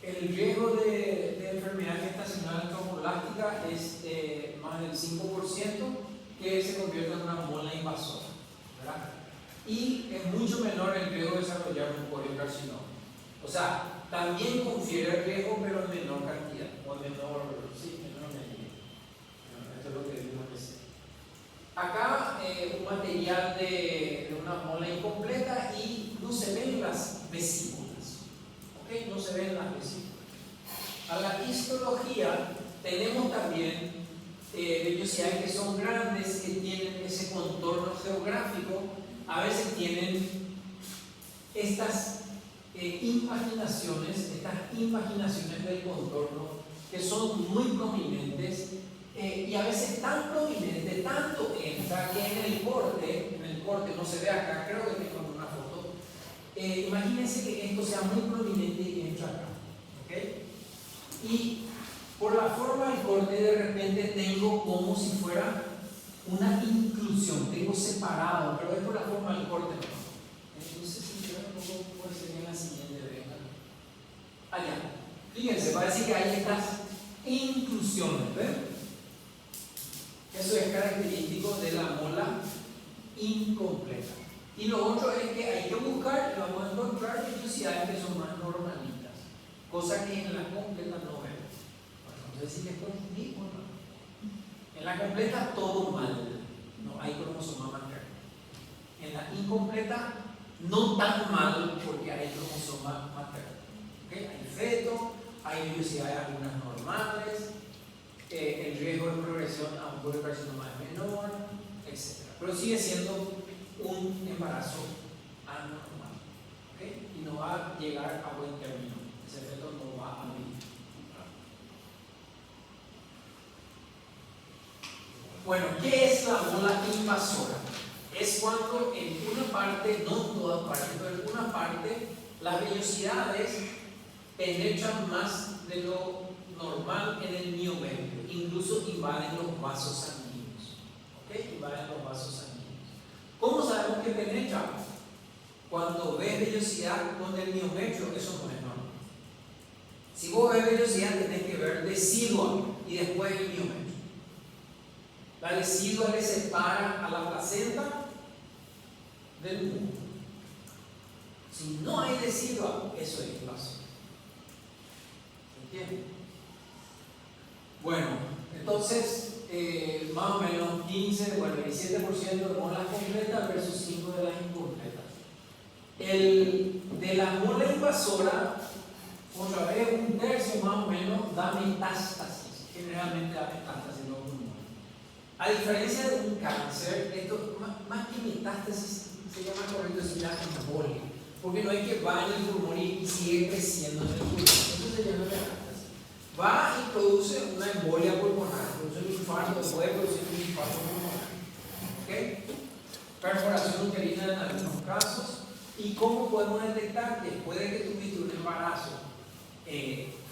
Speaker 1: el riesgo de enfermedad gestacional trombólástica es más del 5% que se convierte en una mola invasora, ¿verdad? Y es mucho menor el riesgo de desarrollar un coriocarcinoma. O sea, también confiere riesgo, pero en menor cantidad, o en menor medida. Esto es lo que debemos decir. Acá un material de una mola incompleta y no se ven las vesículas. ¿Okay? No se ven las vesículas. A la histología tenemos también vellosidades que son grandes, que tienen ese contorno geográfico. A veces tienen estas estas imaginaciones del contorno que son muy prominentes y a veces tan prominentes, tanto entra que en el corte no se ve acá, creo que tengo una foto. Imagínense que esto sea muy prominente y entra acá, ¿ok? Y por la forma del corte de repente tengo como si fuera una inclusión, tengo separado, pero es por la forma del corte, ¿no? Entonces, si yo un poco puede ser en la siguiente, venga. Allá. Fíjense, parece que hay estas inclusiones, ¿ven? Eso es característico de la mola incompleta. Y lo otro es que hay que buscar, y vamos a encontrar vellosidades que son más normalitas, cosa que en la completa no vemos. Entonces, si les confundí o no. En la completa todo mal, no hay cromosoma materno. En la incompleta no tan mal porque hay cromosoma materno. ¿Okay? Hay feto, hay vellosidades algunas normales, el riesgo de progresión a un coriocarcinoma es menor, etc. Pero sigue siendo un embarazo anormal, ¿okay? Y no va a llegar a buen término. Ese feto no va a vivir. Bueno, ¿qué es la mola invasora? Es cuando en una parte, no en todas partes, pero en una parte las vellosidades penetran más de lo normal en el miometrio, incluso invaden los vasos sanguíneos. ¿Okay? Invaden los vasos sanguíneos. ¿Cómo sabemos que penetra? Cuando ves vellosidad con el miometrio, eso no es normal. Si vos ves vellosidad, tenés que ver decidua y después el miometrio. La decidua le separa a la placenta del músculo. Si no hay decidua, eso es invasión. ¿Entienden? Bueno, entonces, más o menos 15, bueno, 27% de molas completas versus 5 de las incompletas. De la mola invasora, otra vez un tercio más o menos da metástasis, generalmente da metástasis en los pulmones. A diferencia de un cáncer, esto más que metástasis se llama correcto embolia, porque no hay que va en el pulmón y sigue creciendo en el pulmón. Eso se llama metástasis. Va y produce una embolia pulmonar, produce un infarto, puede producir un infarto pulmonar. ¿Okay? Perforación uterina en algunos casos. ¿Y cómo podemos detectar? Después de que tuviste un embarazo,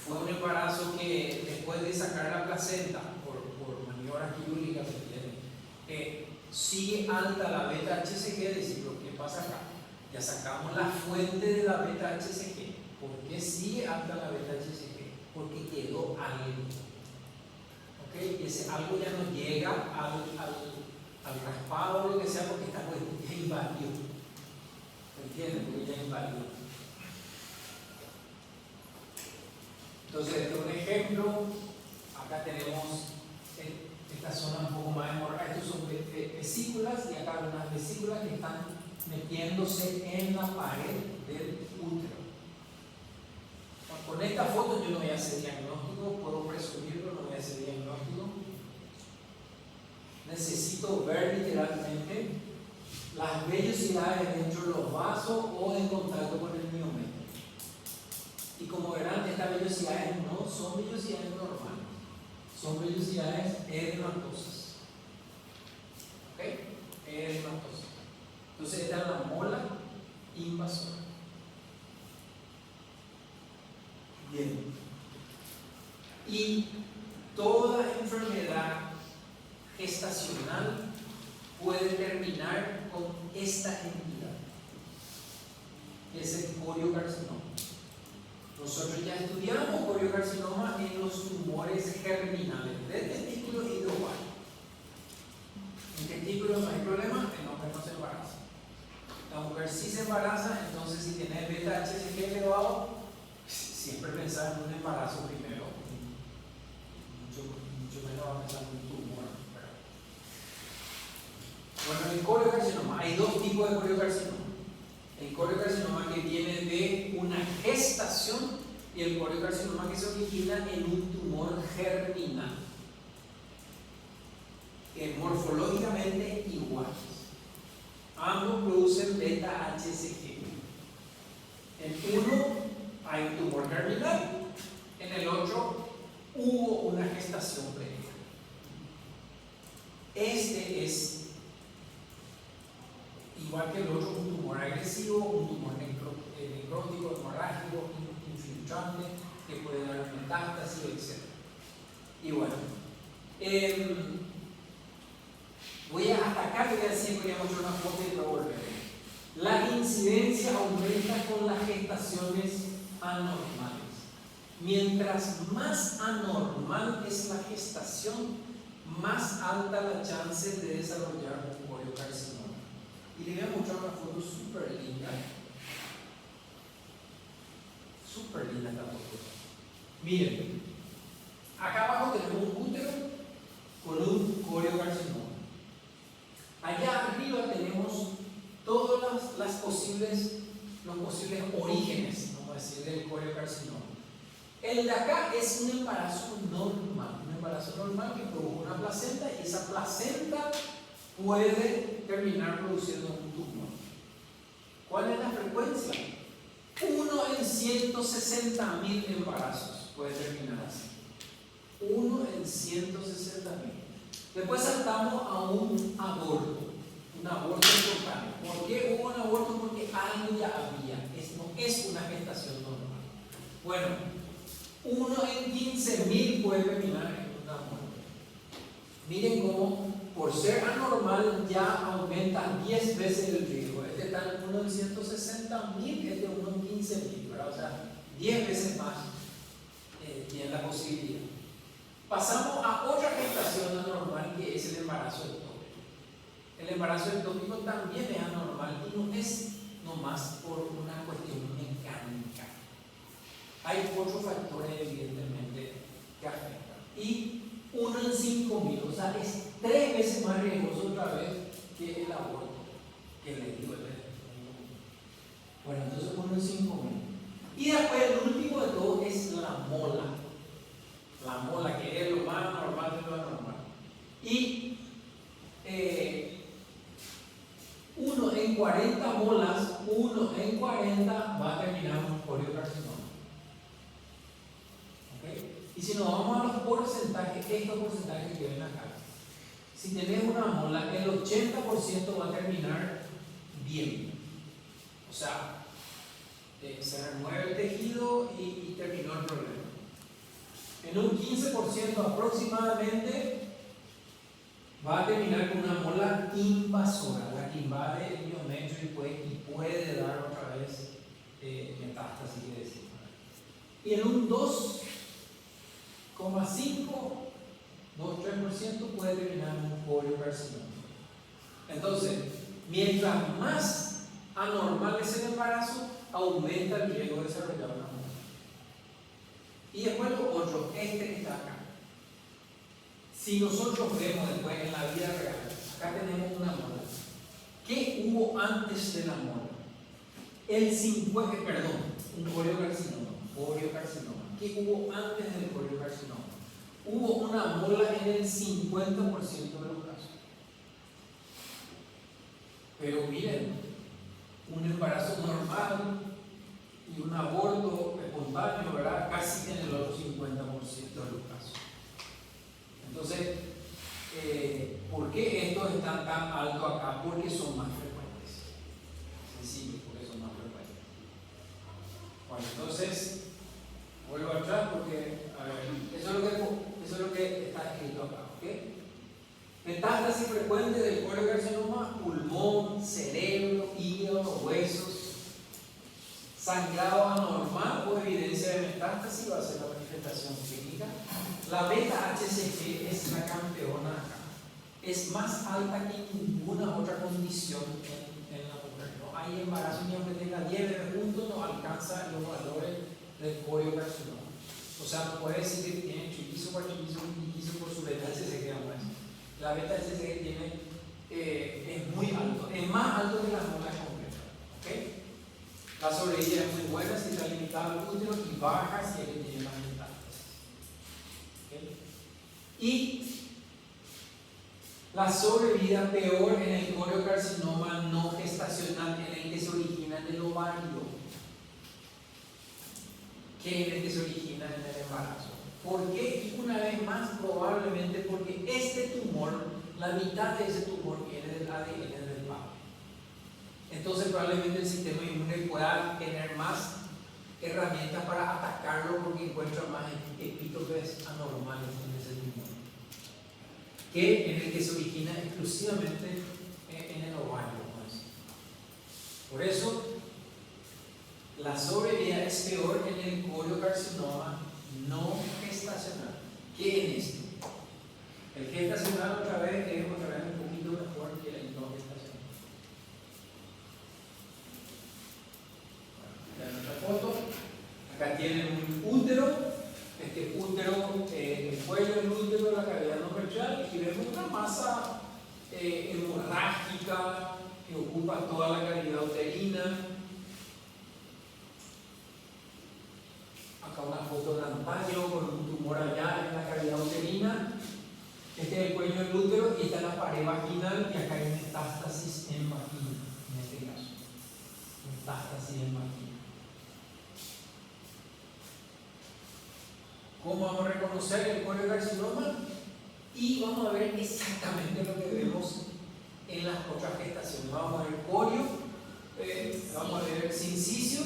Speaker 1: fue un embarazo que después de sacar la placenta por maniobras quirúrgicas se tiene, sigue alta la beta-HCG, decir, ¿qué pasa acá? Ya sacamos la fuente de la beta-HCG. ¿Por qué sigue alta la beta-HCG? Porque quedó algo. ¿Okay? Y ese algo ya no llega al raspado o lo que sea porque está ya invadió. ¿Entienden? Porque ya invadió. Entonces, este es un ejemplo. Acá tenemos esta zona un poco más hemorrágica. Estos son vesículas y acá hay unas vesículas que están metiéndose en la pared del útero. Con esta foto yo no voy a hacer diagnóstico, puedo presumirlo, no voy a hacer diagnóstico. Necesito ver literalmente las vellosidades dentro de los vasos o en contacto con el miometrio. Y como verán, estas vellosidades no son vellosidades normales, son vellosidades edematosas. ¿Ok? Edematosas. Entonces, esta es la mola invasora. Bien. Y toda enfermedad gestacional puede terminar con esta entidad, que es el coriocarcinoma. Nosotros ya estudiamos coriocarcinoma en los tumores germinales de testículos y de ovario. En testículos no hay problema, el hombre no se embaraza. La mujer sí se embaraza, entonces si tiene beta-HCG elevado, siempre pensar en un embarazo primero, mucho menos va a pensar en un tumor. Bueno, el coriocarcinoma, hay dos tipos de coriocarcinoma. El coriocarcinoma que viene de una gestación y el coriocarcinoma que se origina en un tumor germinal, que morfológicamente iguales. Ambos producen beta-HCG. El uno tumor germinal. En el otro hubo una gestación previa. Este es, igual que el otro, un tumor agresivo, un tumor necrótico, hemorrágico, infiltrante, que puede dar metástasis, etc. Y bueno, hasta acá voy a decir, voy a mostrar una foto y luego volveré. La incidencia aumenta con las gestaciones anormales. Mientras más anormal es la gestación, más alta la chance de desarrollar un coriocarcinoma. Y le voy a mostrar una foto súper linda. Súper linda esta foto. Miren, acá abajo tenemos un útero con un coriocarcinoma. Allá arriba tenemos todas los posibles orígenes, vamos a decir, del coriocarcinoma. El de acá es un embarazo normal que produjo una placenta, y esa placenta puede terminar produciendo un tumor. ¿Cuál es la frecuencia? 1 en 160.000 embarazos puede terminar así. 1 en 160.000. Después saltamos a un aborto espontáneo. ¿Por qué hubo un aborto? Porque algo ya había. No es una gestación normal. Bueno, 1 en 15.000 puede terminar en una muerte. Miren cómo, por ser anormal, ya aumenta 10 veces el riesgo. Este está en 1 en 160.000, este 1 en 15.000, ¿verdad? O sea, 10 veces más tiene la posibilidad. Pasamos a otra gestación anormal, que es el embarazo ectópico. El embarazo ectópico también es anormal y no es nomás por una cuestión mecánica. Hay otros factores, evidentemente, que afectan. Y 1 en 5.000, o sea, es 3 veces más riesgoso otra vez que el aborto, que le digo. Bueno, entonces 1 en 5.000. Y después el último de todo es la mola. La mola, que es lo más normal de lo anormal. Y 1 en 40 molas, 1 en 40 va a terminar un coriocarcinoma. ¿Okay? Y si nos vamos a los porcentajes, estos porcentajes que ven acá, si tenés una mola, el 80% va a terminar bien. O sea, se remueve el tejido y terminó el problema. En un 15% aproximadamente va a terminar con una mola invasora, la que invade el miometrio y puede dar otra vez metástasis. Y en un 2,5, 2-3% puede terminar en un coriocarcinoma. Entonces, mientras más anormal es el embarazo, aumenta el riesgo de desarrollar una mola. Y después lo otro, que está acá. Si nosotros vemos después en la vida real, acá tenemos una mola. ¿Qué hubo antes de la mola? Un coriocarcinoma. ¿Qué hubo antes del coriocarcinoma? Hubo una mola en el 50% de los casos. Pero miren, un embarazo normal y un aborto espontáneo, ¿verdad? Casi en el otro 50% de los casos. Entonces, ¿por qué estos están tan altos acá? Porque son más frecuentes. Sencillo, porque son más frecuentes. Bueno, entonces, vuelvo atrás porque, a ver, eso es lo que está escrito acá, ¿ok? Metástasis frecuente del coriocarcinoma: pulmón, cerebro, hígado, huesos. Sangrado anormal o evidencia de metástasis va a ser la manifestación clínica. La beta-HCG es la campeona acá. Es más alta que ninguna otra condición en la mujer. No hay embarazo ni aunque tenga 10 bebés juntos, no alcanza los valores del coriocarcinoma. O sea, no puede decir que tiene trillizo por trillizo, quintillizo por su beta-HCG. La beta-HCG es muy alto, es más alto que la mola completa. ¿Okay? La sobrevida es muy buena si está limitada al útero y baja si es que tiene más metástasis. ¿Okay? Y la sobrevida peor en el coriocarcinoma no gestacional, en el que se origina en el ovario. que en el que se origina en el embarazo. ¿Por qué? Y una vez más, probablemente porque este tumor, la mitad de ese tumor viene del ADN del padre. Entonces probablemente el sistema inmune pueda tener más herramientas para atacarlo porque encuentra más epítopes anormales en ese tumor que en el que se origina exclusivamente en el ovario. Por eso la sobrevida es peor en el coriocarcinoma no gestacional que en este. El gestacional otra vez es un poquito mejor que el no gestacional. Bueno, nuestra foto. Acá tienen un útero. Este útero, el cuello del útero, la cavidad no rechal, y vemos una masa hemorrágica que ocupa toda la cavidad uterina. Acá una foto de antaño con un tumor allá en la cavidad uterina. Este es el cuello del útero y esta es la pared vaginal, y acá hay metástasis en vagina, en este caso. Metástasis en vagina. ¿Cómo vamos a reconocer el coriocarcinoma? Y vamos a ver exactamente lo que vemos en las otras gestaciones. Vamos a ver corio, vamos a ver sincicio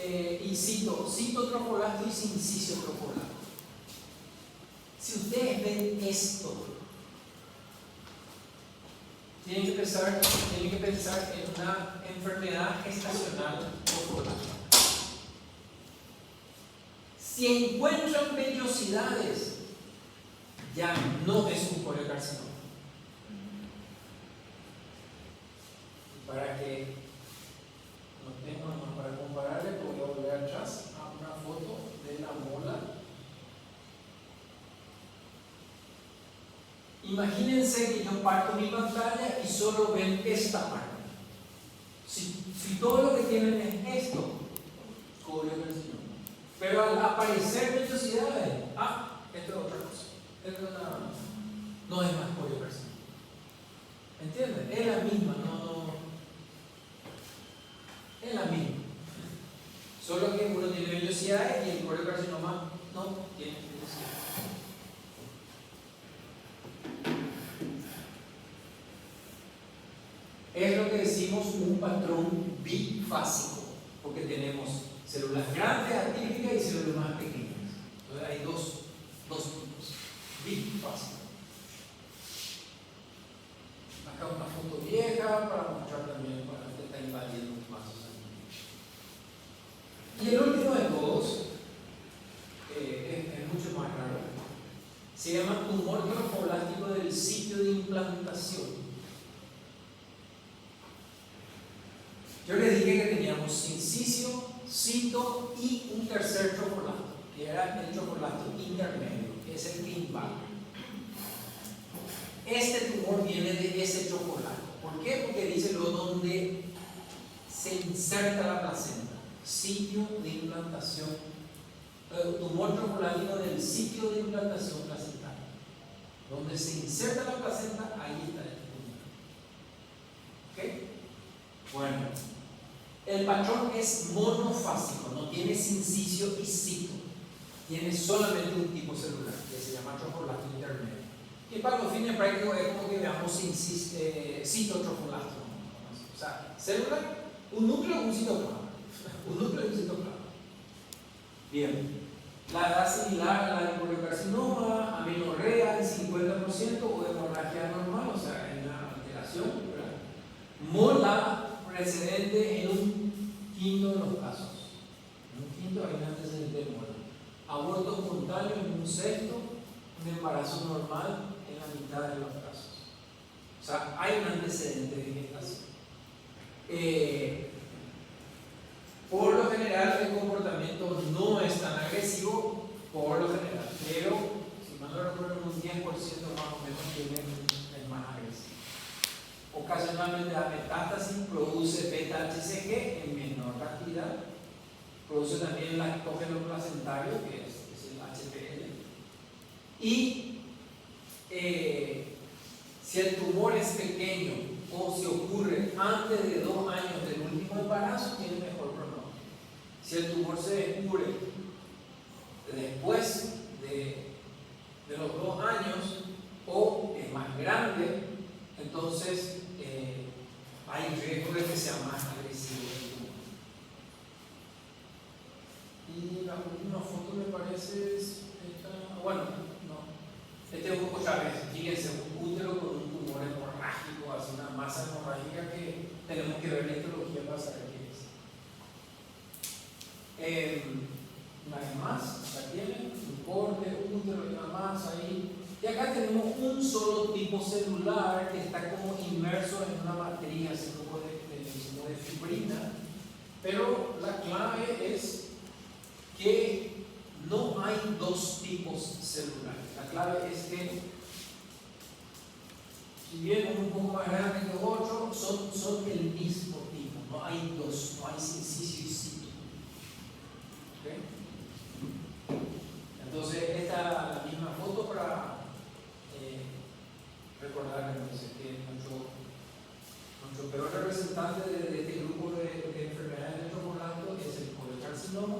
Speaker 1: y citotrofolasto y sincicio-trofolasto. Si ustedes ven esto, tienen que pensar en una enfermedad gestacional trofolato. Si encuentran vellosidades, ya no es un coriocarcinoma. Para que no tengo más para compararle, voy a volver atrás a una foto de la mola. Imagínense que yo parto mi pantalla y solo ven esta parte. Si todo lo que tienen es esto, coriocarcinoma. Pero al aparecer vellosidades, esto es otra cosa. Esto no es más coriocarcinoma. ¿Entienden? Es la misma, es la misma. Solo que uno tiene vellosidades y el coriocarcinoma no tiene vellosidades. Es lo que decimos un patrón bifásico, porque tenemos células grandes, atípicas, y células más pequeñas. Entonces hay dos tipos. Bifásico. Acá una foto vieja para mostrar también para que está invadiendo los vasos sanguíneos. Y el último de todos es mucho más raro. Se llama tumor trofolástico del sitio de implantación. Yo les dije que teníamos sincicio, cito y un tercer trofolasto, que era el trofolasto intermedio, que es el que invade. Este tumor viene de ese trofolasto. ¿Por qué? Porque dice lo donde se inserta la placenta, sitio de implantación, tumor trofolástico del sitio de implantación placental. Donde se inserta la placenta, ahí está el tumor. ¿Ok? Bueno, el patrón es monofásico, no tiene sincicio y cito. Tiene solamente un tipo celular, que se llama trofolasto intermedio. Que para los fines prácticos es como que veamos citotrofolasto. O sea, célula, un núcleo, un citoplasma. Un núcleo y un citoplasma. Bien. La edad similar a la del coriocarcinoma, amenorrea en 50% o hemorragia normal, o sea, en la alteración, ¿verdad? Mola precedente en un quinto de los casos. En un quinto hay un antecedente de mola. Aborto espontáneo en un sexto, un embarazo normal en la mitad de los casos. O sea, hay un antecedente de gestación. Por lo general, el comportamiento no es tan agresivo, por lo general, pero si mal no recuerdo, un 10% más o menos es más agresivo. Ocasionalmente la metástasis produce beta-HCG en menor cantidad, produce también lactógeno placentario, que es el HPL, y si el tumor es pequeño o si ocurre antes de 2 años del último embarazo, tiene mejor pronóstico. Si el tumor se descubre después de los 2 años o es más grande, entonces hay riesgo de que sea más agresivo el tumor. Y la última foto me parece es esta, bueno, no, este es otra vez, fíjense, un útero con un tumor hemorrágico, así una masa hemorrágica que tenemos que ver la etiología para saber qué es. Una vez más, acá tienen un corte, un útero y una masa ahí. Y acá tenemos un solo tipo celular que está como inmerso en una matriz, así como de fibrina. Pero la clave es que no hay 2 tipos celulares. La clave es que, si bien es un poco más grande que otro, son el mismo tipo. No hay 2, no hay sincicio y sitio. ¿Okay? Entonces, esta es la misma foto para recordar entonces que nuestro peor representante de este grupo de enfermedades de chocolate es el coliocarcinoma,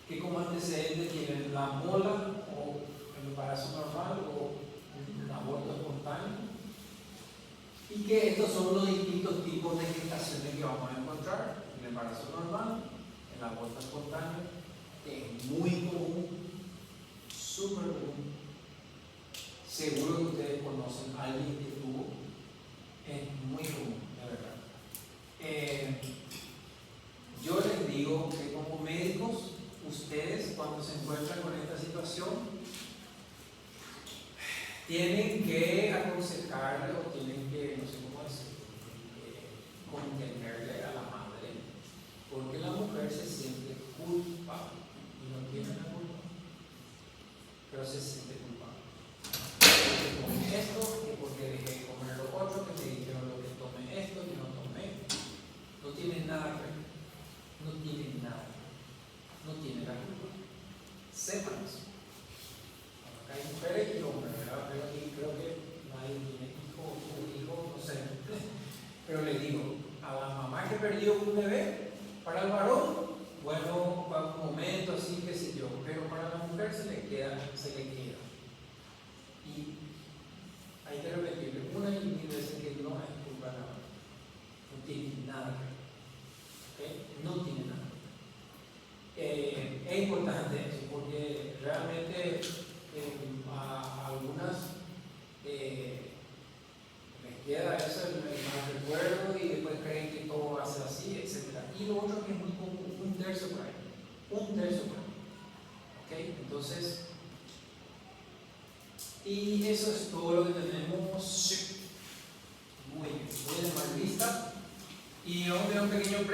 Speaker 1: que como antecedente tienen la mola o el embarazo normal o un aborto espontáneo, y que estos son los distintos tipos de gestaciones que vamos a encontrar: el embarazo normal, el aborto espontáneo, que es muy común, súper común. Seguro que ustedes conocen a alguien que tuvo, es muy común, de verdad. Yo les digo que como médicos, ustedes cuando se encuentran con esta situación, tienen que aconsejarle o tienen que, no sé cómo decirlo, contenerle a la madre, porque la mujer se siente culpable y no tiene la culpa, pero se siente culpable. Que tomé esto, que porque dejé de comer lo otro, que me dijeron lo que tomé esto, que no tomé. No tiene nada que ver, no tiene nada, no tiene la culpa. Sepan eso. Acá hay mujeres y hombres, ¿verdad? Pero aquí creo que nadie tiene hijo, no sé. Pero le digo, a la mamá que perdió un bebé, para el varón, bueno, va un momento así, qué sé yo, pero para la mujer se le queda. Y hay que repetirle una y mil veces que no es culpa de la madre. No tiene nada que ver. ¿Okay? No tiene nada. Es importante eso, porque realmente a algunas les queda eso, el mal recuerdo, y después creen que todo va a ser así, etc. Y lo otro que es muy común, 1/3 por ahí. ¿Okay? Entonces, y eso es todo lo que tenemos. Muy bien, voy a dejar lista y vamos a dar un pequeño break.